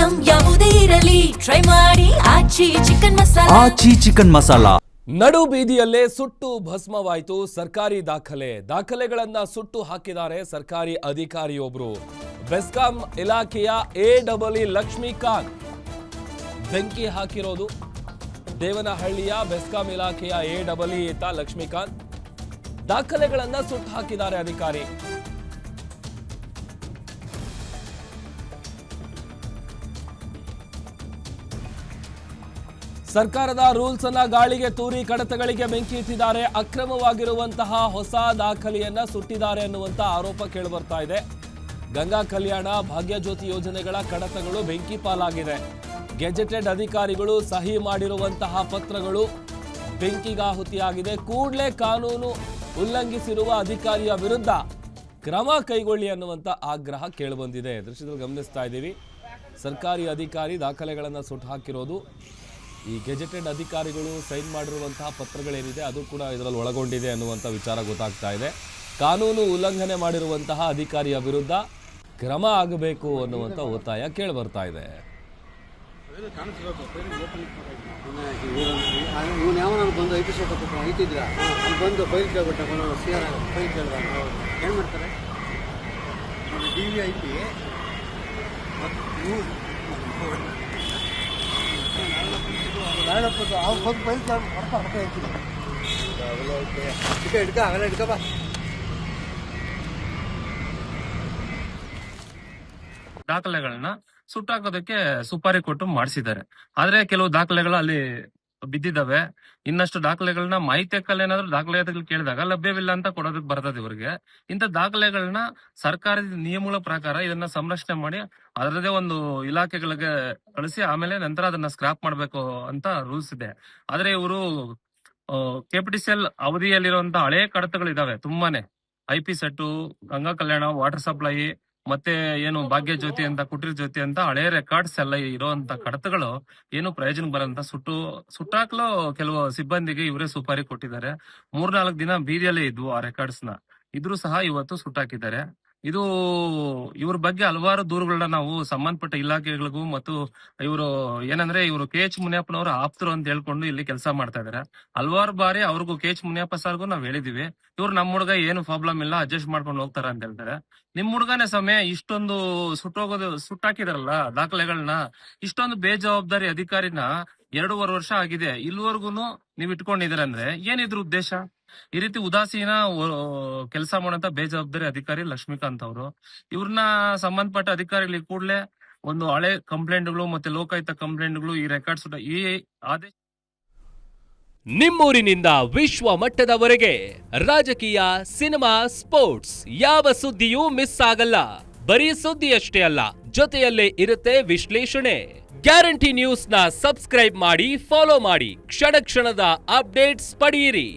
Item ಯಾವುದೇ ಇರಲಿ try ಮಾಡಿ ಆಚಿ ಚಿಕನ್ ಮಸಾಲಾ. ಆಚಿ ಚಿಕನ್ ಮಸಾಲಾ. ನಡು ಬೀದಿಯಲ್ಲೇ ಸುಟ್ಟು ಭಸ್ಮವಾಯಿತು ಸರ್ಕಾರಿ ದಾಖಲೆಗಳನ್ನ ಸುಟ್ಟು ಹಾಕಿದ್ದಾರೆ ಸರ್ಕಾರಿ ಅಧಿಕಾರಿಯೊಬ್ರು. ಬೆಸ್ಕಾಂ ಇಲಾಖೆಯ AEE ಲಕ್ಷ್ಮೀಕಾಂತ್ ಬೆಂಕಿ ಹಾಕಿರೋದು. ದೇವನಹಳ್ಳಿಯ ಬೆಸ್ಕಾಂ ಇಲಾಖೆಯ AEE ಈತ ಲಕ್ಷ್ಮೀಕಾಂತ್ ದಾಖಲೆಗಳನ್ನ ಸುಟ್ಟು ಹಾಕಿದ್ದಾರೆ ಅಧಿಕಾರಿ. ಸರ್ಕಾರದ ರೂಲ್ಸ್ ಅನ್ನ ಗಾಳಿಗೆ ತೂರಿ ಕಡತಗಳಿಗೆ ಬೆಂಕಿ ಇಟ್ಟಿದ್ದಾರೆ. ಅಕ್ರಮವಾಗಿರುವಂತಹ ಹೊಸ ದಾಖಲೆಯನ್ನ ಸುಟ್ಟಿದ್ದಾರೆ ಅನ್ನುವಂತ ಆರೋಪ ಕೇಳಿಬರ್ತಾ ಇದೆ. ಗಂಗಾ ಕಲ್ಯಾಣ, ಭಾಗ್ಯಜ್ಯೋತಿ ಯೋಜನೆಗಳ ಕಡತಗಳು ಬೆಂಕಿ ಪಾಲಾಗಿದೆ. ಗೆಜೆಟೆಡ್ ಅಧಿಕಾರಿಗಳು ಸಹಿ ಮಾಡಿರುವಂತಹ ಪತ್ರಗಳು ಬೆಂಕಿಗಾಹುತಿಯಾಗಿದೆ. ಕೂಡಲೇ ಕಾನೂನು ಉಲ್ಲಂಘಿಸಿರುವ ಅಧಿಕಾರಿಯ ವಿರುದ್ಧ ಕ್ರಮ ಕೈಗೊಳ್ಳಿ ಅನ್ನುವಂತ ಆಗ್ರಹ ಕೇಳಿಬಂದಿದೆ. ದೃಶ್ಯದಲ್ಲಿ ಗಮನಿಸ್ತಾ ಇದ್ದೀವಿ, ಸರ್ಕಾರಿ ಅಧಿಕಾರಿ ದಾಖಲೆಗಳನ್ನು ಸುಟ್ಟು ಹಾಕಿರೋದು. ಈ ಗೆಜೆಟೆಡ್ ಅಧಿಕಾರಿಗಳು ಸೈನ್ ಮಾಡಿರುವಂತಹ ಪತ್ರಗಳೇನಿದೆ ಅದು ಕೂಡ ಇದರಲ್ಲಿ ಒಳಗೊಂಡಿದೆ ಅನ್ನುವಂಥ ವಿಚಾರ ಗೊತ್ತಾಗ್ತಾ ಇದೆ. ಕಾನೂನು ಉಲ್ಲಂಘನೆ ಮಾಡಿರುವಂತಹ ಅಧಿಕಾರಿಯ ವಿರುದ್ಧ ಕ್ರಮ ಆಗಬೇಕು ಅನ್ನುವಂಥ ಒತ್ತಾಯ ಕೇಳಿ ಬರ್ತಾ ಇದೆ. ದಾಖಲೆಗಳನ್ನ ಸುಟ್ಟಾಕೋದಕ್ಕೆ ಸುಪಾರಿ ಕೊಟ್ಟು ಮಾಡಿಸಿದ್ದಾರೆ. ಆದ್ರೆ ಕೆಲವು ದಾಖಲೆಗಳು ಅಲ್ಲಿ ಬಿದ್ದಿದ್ದಾವೆ. ಇನ್ನಷ್ಟು ದಾಖಲೆಗಳನ್ನ ಮಾಹಿತಿ ಹಕ್ಕಲ್ಲಿ ಏನಾದ್ರು ದಾಖಲೆಗಳು ಕೇಳಿದಾಗ ಲಭ್ಯವಿಲ್ಲ ಅಂತ ಕೊಡೋದಕ್ಕೆ ಬರ್ತದೆ ಇವರಿಗೆ. ಇಂಥ ದಾಖಲೆಗಳನ್ನ ಸರ್ಕಾರದ ನಿಯಮಗಳ ಪ್ರಕಾರ ಇದನ್ನ ಸಂರಕ್ಷಣೆ ಮಾಡಿ ಅದರದೇ ಒಂದು ಇಲಾಖೆಗಳಿಗೆ ಕಳಿಸಿ ಆಮೇಲೆ ನಂತರ ಅದನ್ನ ಸ್ಕ್ರಾಪ್ ಮಾಡ್ಬೇಕು ಅಂತ ರೂಲ್ಸ್ ಇದೆ. ಆದ್ರೆ ಇವರು KPTCL ಅವಧಿಯಲ್ಲಿರುವಂತಹ ಹಳೆ ಕಡತಗಳಿದಾವೆ ತುಂಬಾನೇ. IP ಸೆಟ್, ಗಂಗಾ ಕಲ್ಯಾಣ, ವಾಟರ್ ಸಪ್ಲೈ, ಮತ್ತೆ ಏನು ಭಾಗ್ಯ ಜ್ಯೋತಿ ಅಂತ, ಕುಟೀರ್ ಜ್ಯೋತಿ ಅಂತ ಹಳೆ ರೆಕಾರ್ಡ್ಸ್ ಎಲ್ಲ ಇರುವಂತ ಕಡತಗಳು ಏನು ಪ್ರಯೋಜನ ಬರಂತ ಸುಟ್ಟಾಕ್ಲು ಕೆಲವು ಸಿಬ್ಬಂದಿಗೆ ಇವರೇ ಸುಪಾರಿ ಕೊಟ್ಟಿದ್ದಾರೆ. 3-4 ದಿನ ಬೀದಿಯಲ್ಲೇ ಇದ್ವು ಆ ರೆಕಾರ್ಡ್ಸ್ ನ. ಇದ್ರೂ ಸಹ ಇವತ್ತು ಸುಟ್ಟಾಕಿದ್ದಾರೆ. ಇದು ಇವ್ರ ಬಗ್ಗೆ ಹಲವಾರು ದೂರುಗಳನ್ನ ನಾವು ಸಂಬಂಧಪಟ್ಟ ಇಲಾಖೆಗಳಿಗೂ ಮತ್ತು ಇವರು ಏನಂದ್ರೆ ಇವರು KH ಮುನಿಯಪ್ಪನವರು ಆಪ್ತರು ಅಂತ ಹೇಳ್ಕೊಂಡು ಇಲ್ಲಿ ಕೆಲಸ ಮಾಡ್ತಾ ಇದಾರೆ. ಹಲವಾರು ಬಾರಿ ಅವ್ರಿಗೂ KH ಮುನಿಯಪ್ಪ ಸರ್ಗೂ ನಾವ್ ಹೇಳಿದೀವಿ, ಇವ್ರು ನಮ್ಮ ಹುಡುಗ ಏನು ಪ್ರಾಬ್ಲಮ್ ಇಲ್ಲ, ಅಡ್ಜಸ್ಟ್ ಮಾಡ್ಕೊಂಡು ಹೋಗ್ತಾರ ಅಂತ ಹೇಳ್ತಾರೆ. ನಿಮ್ ಹುಡುಗನೇ ಸಮಯ ಇಷ್ಟೊಂದು ಸುಟ್ಟಾಕಿದಾರಲ್ಲ ದಾಖಲೆಗಳನ್ನ, ಇಷ್ಟೊಂದು ಬೇಜವಾಬ್ದಾರಿ ಅಧಿಕಾರಿನ 2.5 ವರ್ಷ ಆಗಿದೆ, ಇಲ್ಲಿವರೆಗೂ ನೀವ್ ಇಟ್ಕೊಂಡಿದ್ದೀರ ಅಂದ್ರೆ ಏನಿದ್ರು ಉದ್ದೇಶ? ಈ ರೀತಿ ಉದಾಸೀನ ಕೆಲಸ ಮಾಡೋಂತ ಬೇಜವಾಬ್ದಾರಿ ಅಧಿಕಾರಿ ಲಕ್ಷ್ಮೀಕಾಂತ್ ಅವರು. ಇವ್ರನ್ನ ಸಂಬಂಧಪಟ್ಟ ಅಧಿಕಾರಿಗಳಿಗೆ ಕೂಡಲೇ ಒಂದು ಹಳೆ ಕಂಪ್ಲೇಂಟ್ಗಳು ಮತ್ತೆ ಲೋಕಾಯುಕ್ತ ಕಂಪ್ಲೇಂಟ್ಗಳು ಈ ರೆಕಾರ್ಡ್ಸ್ ಈ ಆದೇಶ. ನಿಮ್ಮೂರಿನಿಂದ ವಿಶ್ವ ಮಟ್ಟದವರೆಗೆ ರಾಜಕೀಯ, ಸಿನಿಮಾ, ಸ್ಪೋರ್ಟ್ಸ್ ಯಾವ ಸುದ್ದಿಯೂ ಮಿಸ್ ಆಗಲ್ಲ. ಬರೀ ಸುದ್ದಿಯಷ್ಟೇ ಅಲ್ಲ, ಜೊತೆಯಲ್ಲೇ ಇರುತ್ತೆ ವಿಶ್ಲೇಷಣೆ. ಗ್ಯಾರಂಟಿ ನ್ಯೂಸ್ ನ ಸಬ್ಸ್ಕ್ರೈಬ್ ಮಾಡಿ, ಫಾಲೋ ಮಾಡಿ, ಕ್ಷಣ ಕ್ಷಣದ ಅಪ್ಡೇಟ್ಸ್ ಪಡೆಯಿರಿ.